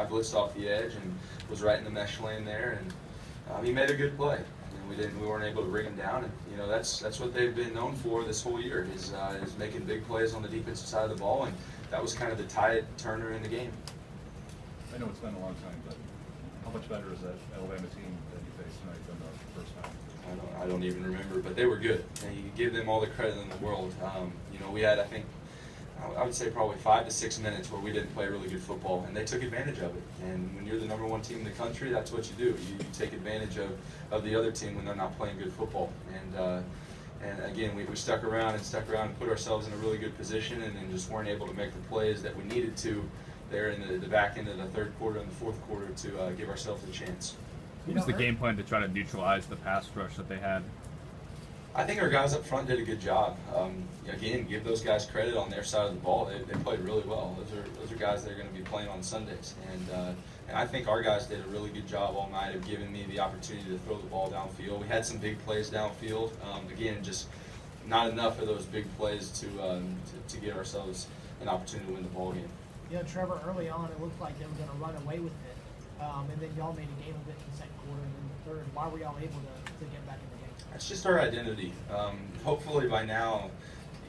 I blitzed off the edge and was right in the mesh lane there, and he made a good play. We weren't able to bring him down, and that's what they've been known for this whole year is making big plays on the defensive side of the ball, and that was kind of the tide turner in the game. I know it's been a long time, but how much better is that Alabama team that you faced tonight than the first time? I don't even remember, but they were good, and you give them all the credit in the world. We had, I think, I would say probably 5 to 6 minutes where we didn't play really good football, and they took advantage of it. And when you're the #1 team in the country, that's what you do. You take advantage of the other team when they're not playing good football. And again, we stuck around and put ourselves in a really good position, and then just weren't able to make the plays that we needed to there in the back end of the third quarter and the fourth quarter to give ourselves a chance. What was the game plan to try to neutralize the pass rush that they had? I think our guys up front did a good job. Again, give those guys credit on their side of the ball. They played really well. Those are guys that are going to be playing on Sundays, and I think our guys did a really good job all night of giving me the opportunity to throw the ball downfield. We had some big plays downfield. Again, just not enough of those big plays to give ourselves an opportunity to win the ball game. Trevor, early on it looked like they were going to run away with it, and then y'all made a game of it in the second quarter and then the third. Why were y'all able to get back in the game? It's just our identity. Hopefully by now,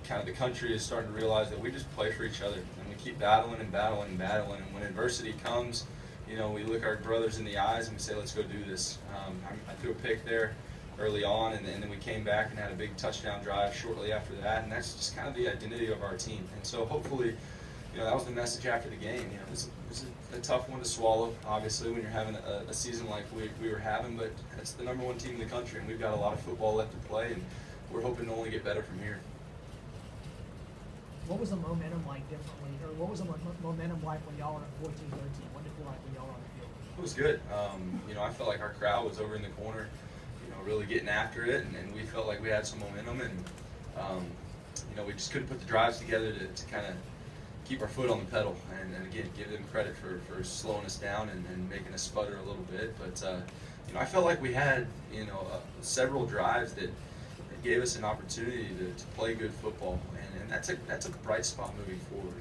kind of the country is starting to realize that we just play for each other, and we keep battling and battling and battling. And when adversity comes, we look our brothers in the eyes and we say, let's go do this. I threw a pick there early on, and then we came back and had a big touchdown drive shortly after that, and that's just kind of the identity of our team. And so hopefully, that was the message after the game. It's a tough one to swallow, obviously, when you're having a season like we were having, but it's the #1 team in the country, and we've got a lot of football left to play, and we're hoping to only get better from here. What was the momentum like differently, or what was the momentum like when y'all were at 14-13? What did it feel like when y'all were on the field? It was good. I felt like our crowd was over in the corner, really getting after it, and we felt like we had some momentum, and we just couldn't put the drives together to kind of keep our foot on the pedal, and again, give them credit for slowing us down and making us sputter a little bit. But I felt like we had several drives that gave us an opportunity to play good football, and that's a bright spot moving forward.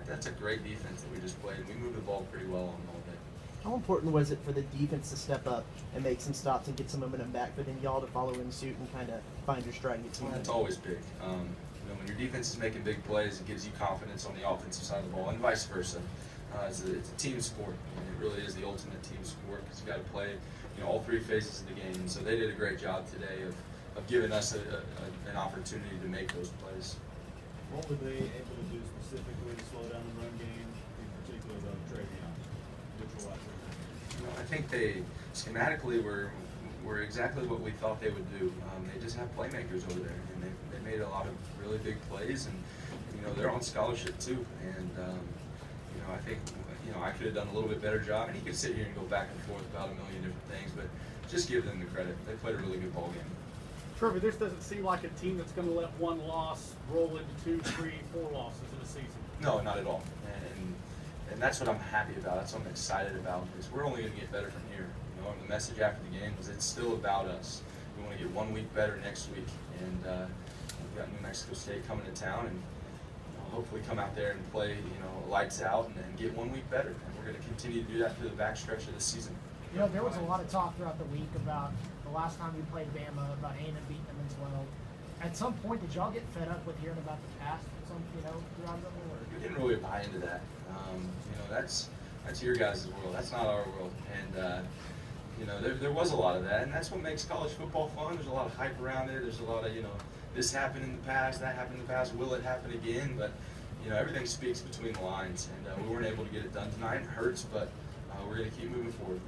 That's a great defense that we just played, and we moved the ball pretty well on all day. How important was it for the defense to step up and make some stops and get some momentum back, but then y'all to follow in suit and kind of find your stride and get some momentum? That's always big. When your defense is making big plays, it gives you confidence on the offensive side of the ball, and vice versa. It's a team sport, and it really is the ultimate team sport because you've got to play, all 3 phases of the game. And so they did a great job today of giving us an opportunity to make those plays. What were they able to do specifically to slow down the run game, in particular the Trevor Knight? I think they schematically were exactly what we thought they would do. They just have playmakers over there, and they made a lot of really big plays, and they're on scholarship too. And I think I could have done a little bit better job, and you could sit here and go back and forth about a million different things, but just give them the credit. They played a really good ball game. Trevor, this doesn't seem like a team that's going to let one loss roll into 2, 3, 4 losses in a season. No, not at all. And that's what I'm happy about. That's what I'm excited about, because we're only going to get better from here. The message after the game was it's still about us. We want to get 1 week better next week, and we've got New Mexico State coming to town, and hopefully come out there and play lights out and get 1 week better. And we're going to continue to do that through the backstretch of the season. There was a lot of talk throughout the week about the last time you played Bama, about A&M beating them as well. At some point, did y'all get fed up with hearing about the past? Throughout the world? We didn't really buy into that. That's your guys' world. That's not our world. And there was a lot of that, and that's what makes college football fun. There's a lot of hype around it. There's a lot of this happened in the past, that happened in the past. Will it happen again? But everything speaks between the lines, and we weren't able to get it done tonight. It hurts, but we're going to keep moving forward.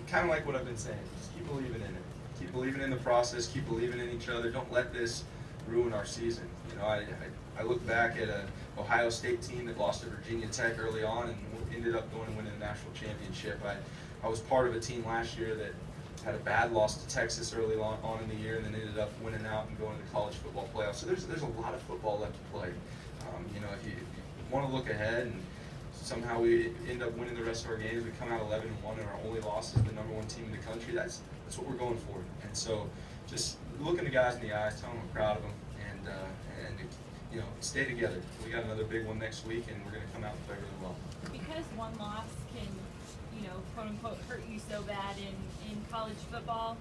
Kind of like what I've been saying. Just keep believing in it. Keep believing in the process. Keep believing in each other. Don't let this ruin our season. I look back at an Ohio State team that lost to Virginia Tech early on and ended up going and winning the national championship. I was part of a team last year that had a bad loss to Texas early on in the year, and then ended up winning out and going to the college football playoffs. So there's a lot of football left to play. If you want to look ahead and somehow we end up winning the rest of our games, we come out 11-1, and our only loss is the #1 team in the country. That's what we're going for. And so just looking the guys in the eyes, telling them I'm proud of them, and stay together. We got another big one next week, and we're going to come out and play really well. Because one loss can, quote unquote, hurt you so bad in college football.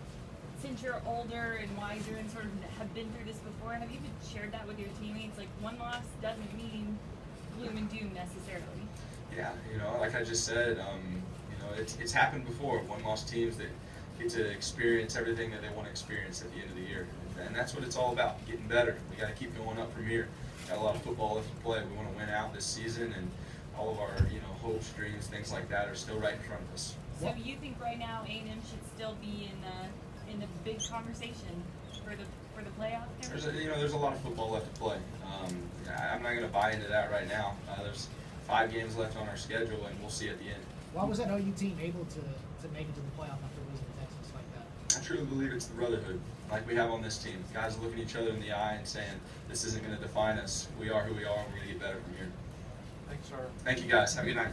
Since you're older and wiser and sort of have been through this before, have you even shared that with your teammates? Like, one loss doesn't mean gloom and doom necessarily. Yeah, like I just said, it's happened before. One-loss teams that get to experience everything that they want to experience at the end of the year, and that's what it's all about, getting better. We got to keep going up from here. Got a lot of football left to play. We want to win out this season, and all of our hopes, dreams, things like that are still right in front of us. So you think right now A&M should still be in the big conversation for the playoff? There's a lot of football left to play. I'm not going to buy into that right now. There's 5 games left on our schedule, and we'll see at the end. Why was that OU team able to make it to the playoff after losing to Texas like that? I truly believe it's the brotherhood, like we have on this team. Guys looking each other in the eye and saying, this isn't going to define us. We are who we are, and we're going to get better from here. Thanks, sir. Thank you, guys. Have a good night.